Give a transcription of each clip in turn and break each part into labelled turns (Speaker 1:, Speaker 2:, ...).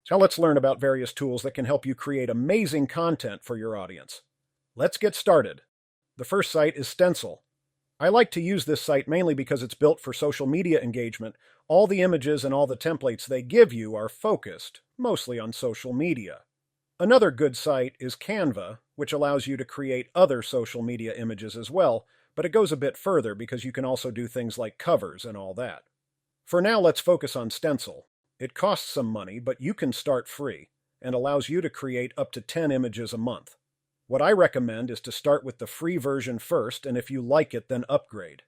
Speaker 1: Now let's learn about various tools that can help you create amazing content for your audience. Let's get started. The first site is Stencil. I like to use this site mainly because it's built for social media engagement. All the images and all the templates they give you are focused, mostly on social media. Another good site is Canva, which allows you to create other social media images as well, but it goes a bit further because you can also do things like covers and all that. For now, let's focus on Stencil. It costs some money, but you can start free, and allows you to create up to 10 images a month. What I recommend is to start with the free version first, and if you like it, then upgrade.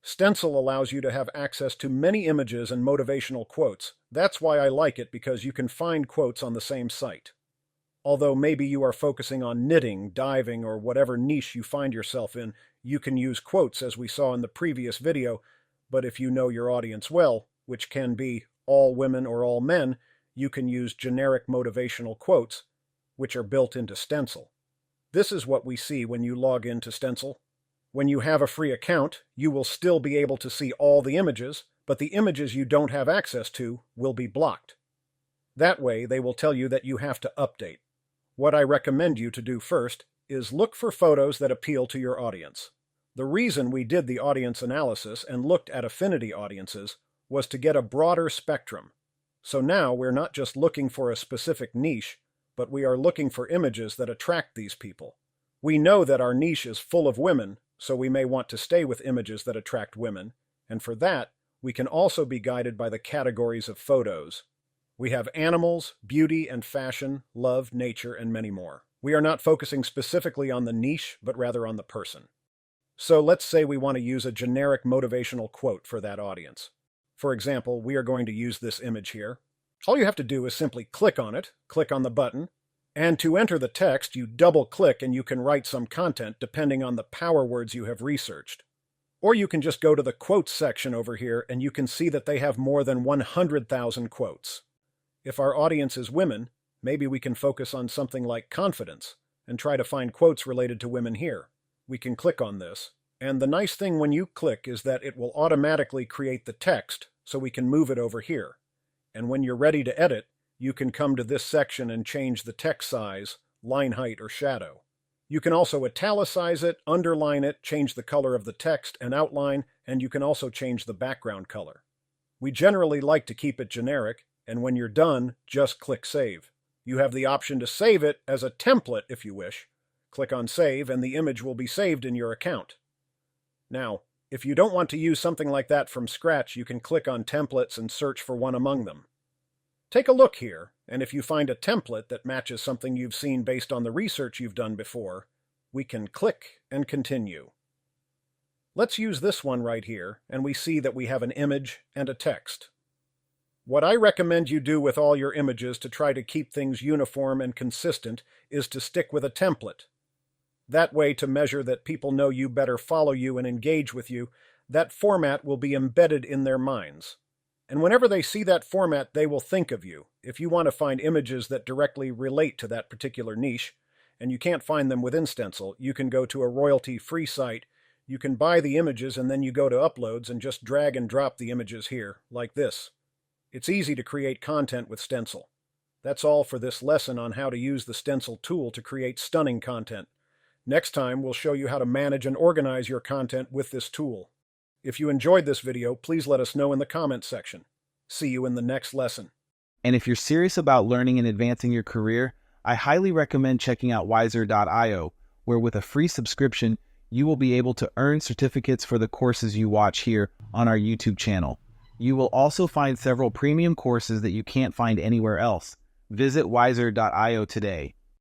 Speaker 1: Stencil allows you to have access to many images and motivational quotes. That's why I like it, because you can find quotes on the same site. Although maybe you are focusing on knitting, diving, or whatever niche you find yourself in, you can use quotes as we saw in the previous video, but if you know your audience well, which can be all women or all men, you can use generic motivational quotes, which are built into Stencil. This is what we see when you log into Stencil. When you have a free account, you will still be able to see all the images, but the images you don't have access to will be blocked. That way, they will tell you that you have to update. What I recommend you to do first is look for photos that appeal to your audience. The reason we did the audience analysis and looked at affinity audiences was to get a broader spectrum. So now we're not just looking for a specific niche, but we are looking for images that attract these people. We know that our niche is full of women, so we may want to stay with images that attract women, and for that, we can also be guided by the categories of photos. We have animals, beauty and fashion, love, nature, and many more. We are not focusing specifically on the niche, but rather on the person. So let's say we want to use a generic motivational quote for that audience. For example, we are going to use this image here. All you have to do is simply click on it, click on the button, and to enter the text, you double-click and you can write some content depending on the power words you have researched. Or you can just go to the quotes section over here and you can see that they have more than 100,000 quotes. If our audience is women, maybe we can focus on something like confidence and try to find quotes related to women here. We can click on this, and the nice thing when you click is that it will automatically create the text so we can move it over here. And when you're ready to edit, you can come to this section and change the text size, line height, or shadow. You can also italicize it, underline it, change the color of the text and outline, and you can also change the background color. We generally like to keep it generic, and when you're done, just click Save. You have the option to save it as a template if you wish. Click on Save, and the image will be saved in your account. Now, if you don't want to use something like that from scratch, you can click on Templates and search for one among them. Take a look here, and if you find a template that matches something you've seen based on the research you've done before, we can click and continue. Let's use this one right here, and we see that we have an image and a text. What I recommend you do with all your images to try to keep things uniform and consistent is to stick with a template. That way, to measure that people know you better follow you and engage with you, that format will be embedded in their minds. And whenever they see that format, they will think of you. If you want to find images that directly relate to that particular niche, and you can't find them within Stencil, you can go to a royalty-free site. You can buy the images and then you go to Uploads and just drag and drop the images here, like this. It's easy to create content with Stencil. That's all for this lesson on how to use the Stencil tool to create stunning content. Next time, we'll show you how to manage and organize your content with this tool. If you enjoyed this video, please let us know in the comments section. See you in the next lesson.
Speaker 2: And if you're serious about learning and advancing your career, I highly recommend checking out Wiserr.io, where with a free subscription, you will be able to earn certificates for the courses you watch here on our YouTube channel. You will also find several premium courses that you can't find anywhere else. Visit Wiserr.io today.